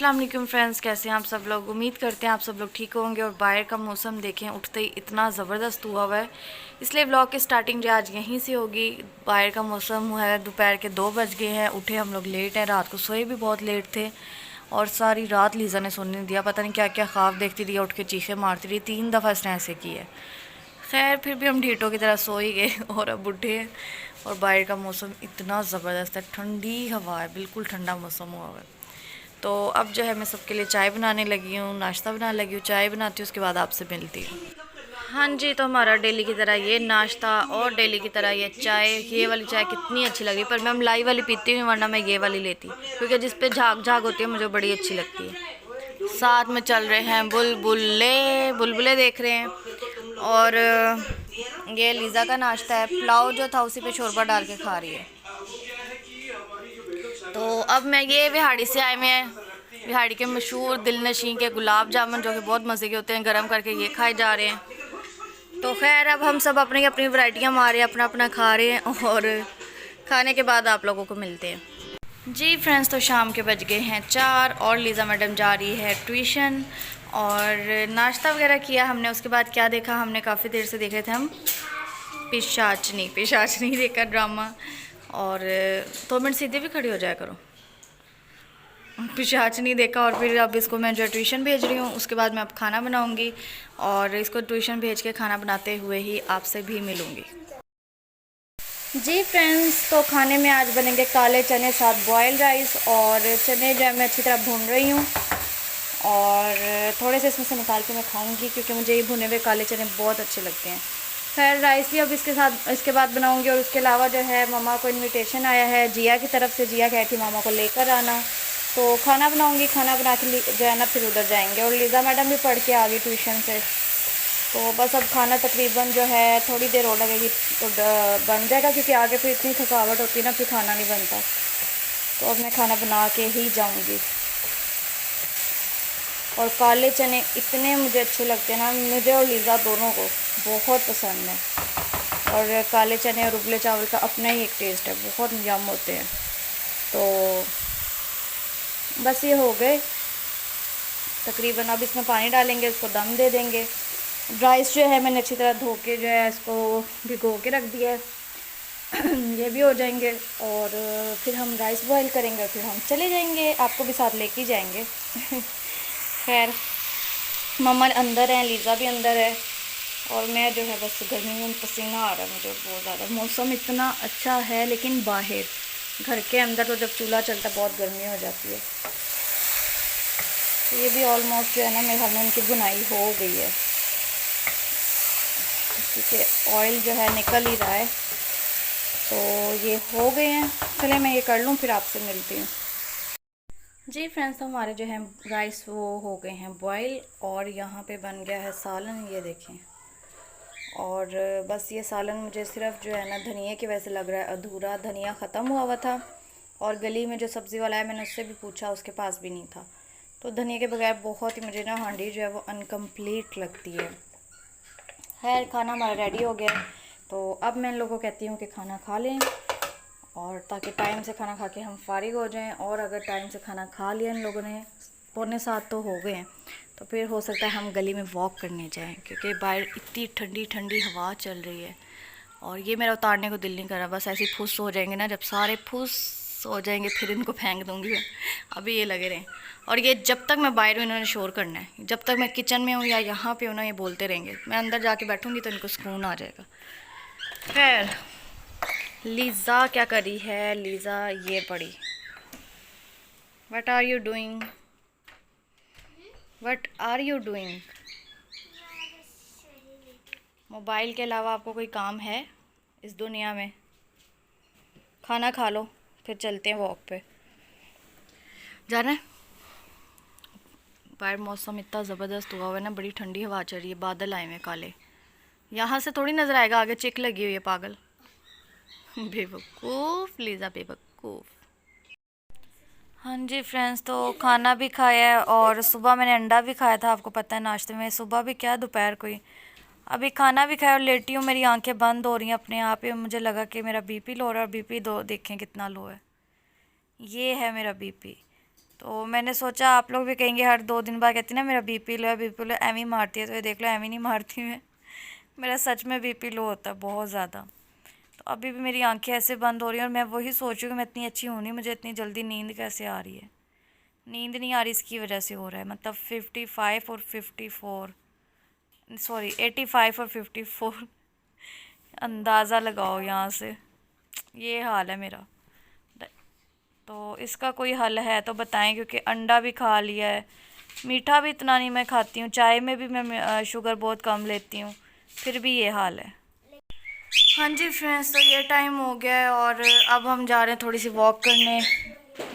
अस्सलाम वालेकुम फ्रेंड्स, कैसे हैं आप सब लोग। उम्मीद करते हैं आप सब लोग ठीक होंगे। और बाहर का मौसम देखें, उठते ही इतना ज़बरदस्त हुआ हुआ है, इसलिए व्लॉग की स्टार्टिंग जो आज यहीं से होगी। बाहर का मौसम है, दोपहर के 2 बज गए हैं, उठे हम लोग लेट हैं, रात को सोए भी बहुत लेट थे और सारी रात लीज़ा ने सोने नहीं दिया। पता नहीं क्या क्या ख्वाब देखती रही, उठ के चीखें मारती रही, 3 दफ़ा इसने ऐसे की है। खैर फिर भी हम ढीठों की तरह सो ही गए और अब उठे और बाहर का मौसम इतना ज़बरदस्त है, ठंडी हवा है, बिल्कुल ठंडा मौसम हुआ हुआ है। तो अब जो है मैं सबके लिए चाय बनाने लगी हूँ, नाश्ता बनाने लगी हूँ। चाय बनाती हूँ, उसके बाद आपसे मिलती हूँ। हाँ जी, तो हमारा डेली की तरह ये नाश्ता और डेली की तरह ये चाय। ये वाली चाय कितनी अच्छी लगी, पर मैं मलाई वाली पीती हूँ, वरना मैं ये वाली लेती, क्योंकि जिस पे झाग झाग होती है मुझे बड़ी अच्छी लगती है। साथ में चल रहे हैं बुलबुले, बुलबुले देख रहे हैं। और ये लीज़ा का नाश्ता है, पुलाव जो था उसी पे शोरबा डाल के खा रही है। तो अब मैं ये बिहाड़ी से आए हुए हैं, बिहाड़ी के मशहूर दिल नशीं के गुलाब जामुन, जो कि बहुत मज़े के होते हैं, गरम करके ये खाए जा रहे हैं। तो खैर अब हम सब अपनी अपनी वैरायटियाँ मार रहे हैं, अपना अपना खा रहे हैं और खाने के बाद आप लोगों को मिलते हैं। जी फ्रेंड्स, तो शाम के बज गए हैं 4 और लीज़ा मैडम जा रही है ट्यूशन। और नाश्ता वगैरह किया हमने, उसके बाद क्या देखा हमने, काफ़ी देर से देख रहे थे हम पिशाचनी, पिशाचनी देखा ड्रामा। और 2 मिनट सीधे भी खड़ी हो जाया करो। पिशाचनी देखा और फिर अब इसको मैं जो ट्यूशन भेज रही हूँ, उसके बाद मैं अब खाना बनाऊँगी और इसको ट्यूशन भेज के खाना बनाते हुए ही आपसे भी मिलूँगी। जी फ्रेंड्स, तो खाने में आज बनेंगे काले चने साथ बॉयल राइस। और चने जो है मैं अच्छी तरह भून रही हूँ और थोड़े से इसमें से निकाल के मैं खाऊंगी, क्योंकि मुझे ये भुने हुए काले चने बहुत अच्छे लगते हैं। खैर राइस भी अब इसके बाद बनाऊंगी। और उसके अलावा जो है मम्मा को इनविटेशन आया है जिया की तरफ से। जिया कहती मामा को लेकर आना, तो खाना बनाऊंगी। खाना बना के जो है ना फिर उधर जाएंगे। और लीज़ा मैडम भी पढ़ के आ गई ट्यूशन से, तो बस अब खाना तकरीबन जो है थोड़ी देर और लगेगी तो बन जाएगा, क्योंकि आगे फिर इतनी थकावट होती है ना, फिर खाना नहीं बनता। तो अब मैं खाना बना के ही जाऊंगी। और काले चने इतने मुझे अच्छे लगते हैं ना, मुझे और लीज़ा दोनों को बहुत पसंद है। और काले चने और उबले चावल का अपना ही एक टेस्ट है, बहुत यम होते हैं। तो बस ये हो गए तकरीबन। अब इसमें पानी डालेंगे, इसको दम दे देंगे। राइस जो है मैंने अच्छी तरह धो के जो है इसको भिगो के रख दिया है। ये भी हो जाएंगे और फिर हम राइस बॉईल करेंगे और फिर हम चले जाएंगे, आपको भी साथ लेके जाएंगे। खैर मम्मा अंदर है, लीज़ा भी अंदर है और मैं जो है बस गर्मी में पसीना आ रहा है मुझे बहुत ज़्यादा। मौसम इतना अच्छा है, लेकिन बाहर घर के अंदर तो जब चूल्हा चलता बहुत गर्मी हो जाती है। तो ये भी ऑलमोस्ट जो है ना मेरे घर में उनकी बुनाई हो गई है, क्योंकि ऑयल जो है निकल ही रहा है। तो ये हो गए हैं, चले मैं ये कर लूँ फिर आपसे मिलती हूँ। जी फ्रेंड्स, तो हमारे जो है राइस वो हो गए हैं बॉईल और यहाँ पे बन गया है सालन, ये देखें। और बस ये सालन मुझे सिर्फ जो है ना धनिया की वजह से लग रहा है अधूरा, धनिया ख़त्म हुआ हुआ था। और गली में जो सब्ज़ी वाला है मैंने उससे भी पूछा, उसके पास भी नहीं था। तो धनिया के बगैर बहुत ही मुझे ना हांडी जो है वो अनकम्प्लीट लगती है। खैर खाना हमारा रेडी हो गया, तो अब मैं इन लोगों को कहती हूँ कि खाना खा लें, और ताकि टाइम से खाना खा के हम फारिग हो जाएं। और अगर टाइम से खाना खा लिया इन लोगों ने, 6:45 तो हो गए हैं, तो फिर हो सकता है हम गली में वॉक करने जाएं, क्योंकि बाहर इतनी ठंडी ठंडी हवा चल रही है। और ये मेरा उतारने को दिल नहीं कर रहा, बस ऐसे ही फुस हो जाएंगे ना, जब सारे फुस हो जाएंगे फिर इनको फेंक दूँगी मैं। अभी ये लगे रहें। और ये जब तक मैं बाहर हूँ इन्होंने शोर करना है, जब तक मैं किचन में हूँ या यहाँ पे हूँ ना, ये बोलते रहेंगे। मैं अंदर जाके बैठूँगी तो इनको सुकून आ जाएगा। खैर लीज़ा क्या करी है, लीज़ा ये पड़ी। What are you doing, what are you doing. Mobile के अलावा आपको कोई काम है इस दुनिया में? खाना खा लो फिर चलते हैं वॉक पे। जाना है? बाहर मौसम इतना ज़बरदस्त हुआ हुआ है ना, बड़ी ठंडी हवा चल रही है, बादल आए हुए काले। यहाँ से थोड़ी नज़र आएगा, आगे चिक लगी हुई है पागल। बेवकूफ़ लीज़ा, बेवकूफ़। हाँ जी फ्रेंड्स, तो खाना भी खाया है और सुबह मैंने अंडा भी खाया था, आपको पता है नाश्ते में। सुबह भी क्या, दोपहर को ही। अभी खाना भी खाया और लेटी हूँ, मेरी आंखें बंद हो रही हैं अपने आप ही। मुझे लगा कि मेरा बीपी लो हो रहा है, और बीपी दो देखें कितना लो है। ये है मेरा बीपी, तो मैंने सोचा आप लोग भी कहेंगे हर 2 दिन बाद कहती ना मेरा बीपी लो है, बीपी लो, एम ही मारती है। तो ये देख लो, एम ही नहीं मारती मैं, मेरा सच में बीपी लो होता है बहुत ज़्यादा। तो अभी भी मेरी आंखें ऐसे बंद हो रही हैं और मैं वही सोच रही हूँ कि मैं इतनी अच्छी हूँ नहीं, मुझे इतनी जल्दी नींद कैसे आ रही है। नींद नहीं आ रही इसकी वजह से हो रहा है, मतलब 55 और 54, सॉरी 85 और 54, अंदाज़ा लगाओ यहाँ से, ये हाल है मेरा। तो इसका कोई हल है तो बताएं, क्योंकि अंडा भी खा लिया है, मीठा भी इतना नहीं मैं खाती हूँ, चाय में भी मैं शुगर बहुत कम लेती हूँ, फिर भी ये हाल है। हाँ जी फ्रेंड्स, तो ये टाइम हो गया है और अब हम जा रहे हैं थोड़ी सी वॉक करने।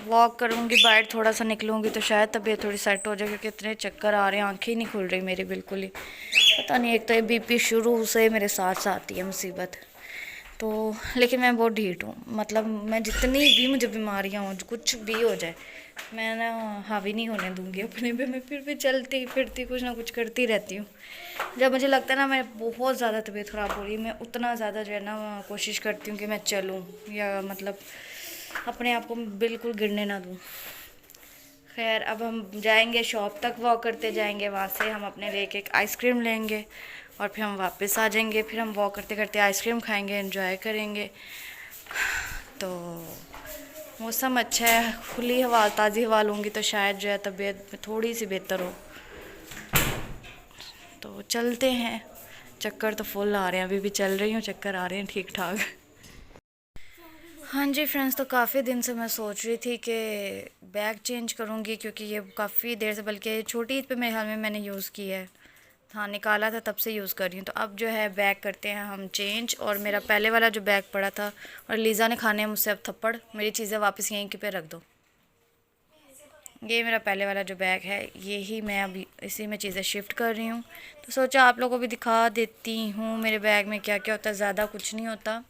वॉक करूँगी, बाहर थोड़ा सा निकलूँगी तो शायद तबीयत थोड़ी सेट हो जाए, क्योंकि इतने चक्कर आ रहे हैं, आंखें ही नहीं खुल रही मेरी बिल्कुल ही। पता नहीं, एक तो ये बीपी शुरू से मेरे साथ आती है मुसीबत। तो लेकिन मैं बहुत ढीठ हूँ, मतलब मैं जितनी भी मुझे बीमारियाँ हो, कुछ भी हो जाए, मैं ना हावी नहीं होने दूँगी अपने पे। मैं फिर भी चलती फिरती कुछ ना कुछ करती रहती हूँ। जब मुझे लगता है ना मैं बहुत ज़्यादा तबीयत ख़राब हो रही है, मैं उतना ज़्यादा जो है ना कोशिश करती हूँ कि मैं चलूँ, या मतलब अपने आप को बिल्कुल गिरने ना दूँ। खैर, अब हम जाएंगे शॉप तक, वॉक करते जाएंगे, वहाँ से हम अपने लिए एक आइसक्रीम लेंगे और फिर हम वापस आ जाएंगे। फिर हम वॉक करते करते आइसक्रीम खाएंगे, एंजॉय करेंगे। तो मौसम अच्छा है, खुली हवा, ताज़ी हवा लूँगी तो शायद जो है तबीयत में थोड़ी सी बेहतर हो। तो चलते हैं, चक्कर तो फुल आ रहे हैं, अभी भी चल रही हूँ, चक्कर आ रहे हैं ठीक ठाक। हाँ जी फ्रेंड्स, तो काफ़ी दिन से मैं सोच रही थी कि बैग चेंज करूँगी, क्योंकि ये काफ़ी देर से, बल्कि छोटी ईद पे मेरे ख्याल में मैंने यूज़ किया है, हाँ निकाला था, तब से यूज़ कर रही हूँ। तो अब जो है बैग करते हैं हम चेंज। और मेरा पहले वाला जो बैग पड़ा था, और लीज़ा ने खाने मुझसे अब थप्पड़, मेरी चीज़ें वापस यहीं पे रख दो। ये मेरा पहले वाला जो बैग है, यही मैं अभी इसी में चीज़ें शिफ्ट कर रही हूँ। तो सोचा आप लोगों को भी दिखा देती हूँ मेरे बैग में क्या क्या होता है, ज़्यादा कुछ नहीं होता।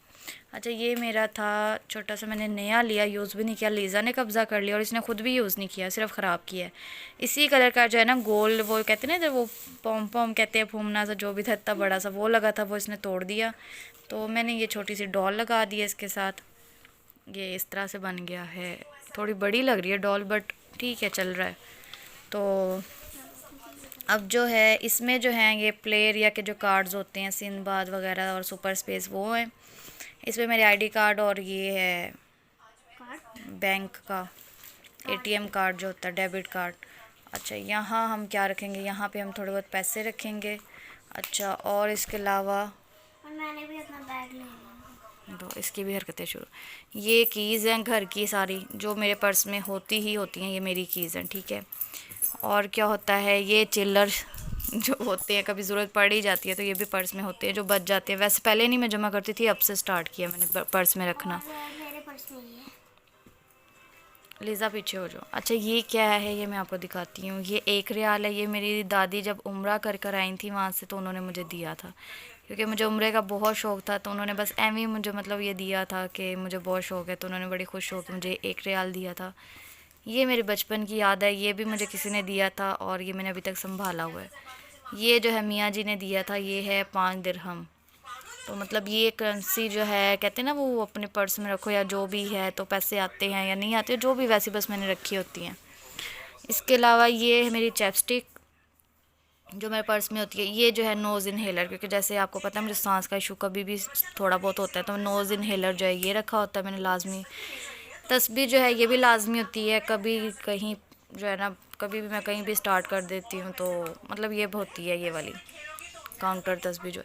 अच्छा, ये मेरा था छोटा सा, मैंने नया लिया, यूज़ भी नहीं किया, लीज़ा ने कब्ज़ा कर लिया और इसने खुद भी यूज़ नहीं किया, सिर्फ ख़राब किया है। इसी कलर का जो है ना गोल्ड, वो कहते हैं ना जब वो पॉम पॉम कहते हैं, फूमना सा जो भी था, इतना बड़ा सा वो लगा था, वो इसने तोड़ दिया। तो मैंने ये छोटी सी डॉल लगा दी है इसके साथ, ये इस तरह से बन गया है। थोड़ी बड़ी लग रही है डॉल, बट ठीक है, चल रहा है। तो अब जो है इसमें जो है ये प्ले एरिया के जो कार्ड्स होते हैं, सिंदबाद वगैरह और सुपर स्पेस, वो हैं इसमें मेरे आईडी कार्ड, और ये है बैंक का एटीएम कार्ड जो होता है, डेबिट कार्ड। अच्छा, यहाँ हम क्या रखेंगे, यहाँ पे हम थोड़े बहुत पैसे रखेंगे। अच्छा, और इसके अलावा मैंने भी अपना बैग लिया, तो इसकी भी हरकतें शुरू। ये कीज़ हैं घर की सारी, जो मेरे पर्स में होती ही होती हैं, ये मेरी कीज़ हैं, ठीक है। और क्या होता है, ये चिल्लर जो होते हैं, कभी ज़रूरत पड़ ही जाती है तो ये भी पर्स में होते हैं, जो बच जाते हैं। वैसे पहले नहीं मैं जमा करती थी, अब से स्टार्ट किया मैंने पर्स में रखना। मेरे पर्स में ही है। लीज़ा पीछे हो जाओ। अच्छा, ये क्या है, ये मैं आपको दिखाती हूँ। ये 1 रियाल है, ये मेरी दादी जब उम्रा कर कर आई थी वहाँ से, तो उन्होंने मुझे दिया था, क्योंकि मुझे उम्रे का बहुत शौक़ था। तो उन्होंने बस एम ही मुझे मतलब ये दिया था कि मुझे बहुत शौक़ है, तो उन्होंने बड़ी खुश होकर मुझे 1 रियाल दिया था। ये मेरे बचपन की याद है, ये भी मुझे किसी ने दिया था और ये मैंने अभी तक संभाला हुआ है। ये जो है मियाँ जी ने दिया था, ये है 5 दिरहम। तो मतलब ये करेंसी जो है, कहते हैं ना वो अपने पर्स में रखो या जो भी है, तो पैसे आते हैं या नहीं आते, जो भी, वैसे बस मैंने रखी होती हैं। इसके अलावा ये है मेरी चैपस्टिक जो मेरे पर्स में होती है। ये जो है नोज़ इनहेलर, क्योंकि जैसे आपको पता है मुझे सांस का इशू कभी भी थोड़ा बहुत होता है, तो नोज़ इनहेलर जो है ये रखा होता है मैंने लाजमी। तस्बीह जो है ये भी लाजमी होती है, कभी कहीं जो है ना, कभी भी मैं कहीं भी स्टार्ट कर देती हूँ, तो मतलब ये होती है ये वाली काउंटर तस्बीह जो।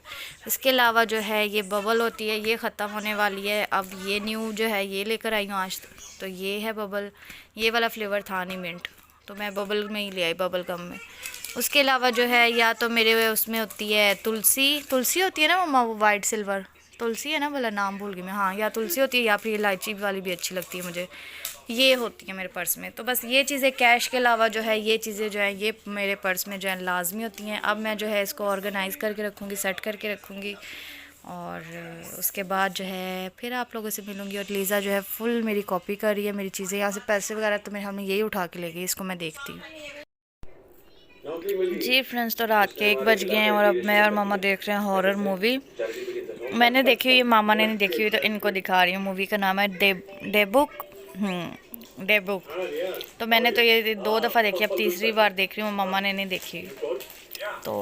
इसके अलावा जो है ये बबल होती है, ये ख़त्म होने वाली है, अब ये न्यू जो है ये लेकर आई हूँ आज। तो ये है बबल, ये वाला फ्लेवर था नहीं मिंट, तो मैं बबल में ही ले आई, बबल गम में। उसके अलावा जो है या तो मेरे उसमें होती है तुलसी, तुलसी होती है ना मम्मा, वो वाइट सिल्वर तुलसी है ना, बोला नाम भूल गई मैं, हाँ, या तुलसी होती है या फिर इलायची वाली भी अच्छी लगती है मुझे, ये होती है मेरे पर्स में। तो बस ये चीज़ें कैश के अलावा जो है ये चीज़ें जो है ये मेरे पर्स में जो है लाजमी होती हैं। अब मैं जो है इसको ऑर्गेनाइज़ करके रखूँगी, सेट करके रखूँगी, और उसके बाद जो है फिर आप लोगों से मिलूँगी। और लीज़ा जो है फुल मेरी कॉपी कर रही है मेरी चीज़ें, यहाँ से पैसे वगैरह तो मेरे हमें यही उठा के ले गई, इसको मैं देखती हूँ। जी फ्रेंड्स, तो रात के 1 बज गए हैं और अब मैं और मामा देख रहे हैं हॉरर मूवी। मैंने देखी हुई है, मामा ने नहीं देखी हुई, तो इनको दिखा रही हूँ। मूवी का नाम है डेबुक। डेब्यू। तो मैंने तो ये 2 दफ़ा देखी, अब तीसरी बार देख रही हूँ, मम्मा ने नहीं देखी। तो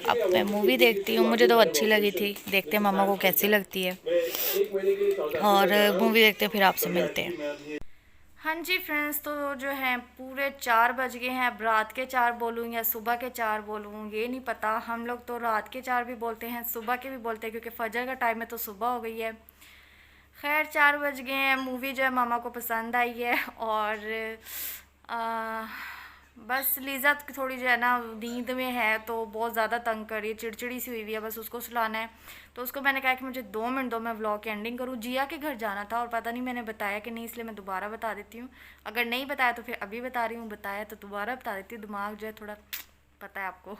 अब मैं मूवी देखती हूँ, मुझे तो अच्छी लगी थी, देखते हैं मम्मा को कैसी लगती है, और मूवी देखते हैं फिर आपसे मिलते हैं। हाँ जी फ्रेंड्स, तो जो है पूरे 4 बज गए हैं। अब रात के 4 बोलूँ या सुबह के 4 बोलूँ ये नहीं पता। हम लोग तो रात के 4 भी बोलते हैं, सुबह के भी बोलते हैं, क्योंकि फजर का टाइम है तो सुबह हो गई है। खैर 4 बज गए हैं। मूवी जो है मामा को पसंद आई है, और आ, बस लीज़ा थोड़ी जो है ना नींद में है, तो बहुत ज़्यादा तंग कर रही है, चिड़चिड़ी सी हुई हुई है, बस उसको सुलाना है। तो उसको मैंने कहा कि मुझे 2 मिनट दो, मैं व्लॉग की एंडिंग करूँ। जिया के घर जाना था और पता नहीं मैंने बताया कि नहीं, इसलिए मैं दोबारा बता देती हूँ। अगर नहीं बताया तो फिर अभी बता रही हूँ, बताया तो दोबारा बता देती हूँ। दिमाग जो है थोड़ा पता है आपको।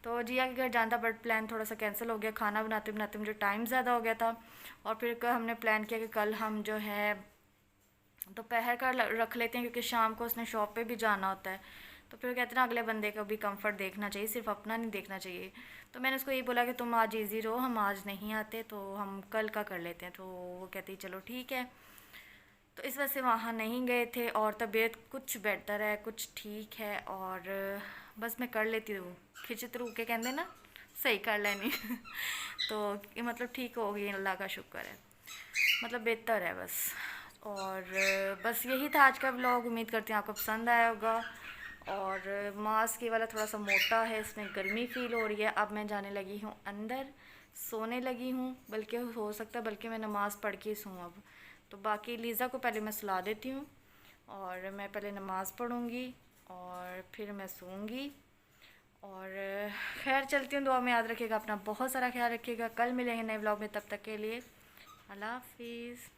तो जिया के घर जाना था, बट प्लान थोड़ा सा कैंसिल हो गया। खाना बनाते बनाते मुझे टाइम ज़्यादा हो गया था, और फिर हमने प्लान किया कि कल हम जो है दोपहर का रख लेते हैं, क्योंकि शाम को उसने शॉप पे भी जाना होता है। तो फिर कहते हैं ना अगले बंदे का भी कंफर्ट देखना चाहिए, सिर्फ अपना नहीं देखना चाहिए। तो मैंने उसको यही बोला कि तुम आज इजी रहो, हम आज नहीं आते तो हम कल का कर लेते हैं। तो वो कहती चलो ठीक है। तो इस वजह से वहाँ नहीं गए थे, और तबीयत कुछ बेहतर है, कुछ ठीक है, और बस मैं कर लेती हूँ खिचत रू के कहते ना, सही कर लेनी। तो ये मतलब ठीक हो गई, अल्लाह का शुक्र है, मतलब बेहतर है बस। और बस यही था आज का व्लॉग। उम्मीद करती हूँ आपको पसंद आया होगा। और मास्क ये वाला थोड़ा सा मोटा है, इसमें गर्मी फ़ील हो रही है। अब मैं जाने लगी हूँ अंदर, सोने लगी हूँ, बल्कि हो सकता है बल्कि मैं नमाज़ पढ़ के सोऊँ अब। तो बाकी लीज़ा को पहले मैं सुला देती हूँ, और मैं पहले नमाज़ पढ़ूँगी और फिर मैं सोऊंगी। और खैर चलती हूँ, दुआ में याद रखिएगा, अपना बहुत सारा ख्याल रखिएगा। कल मिलेंगे नए व्लॉग में, तब तक के लिए अल्लाह हाफिज़।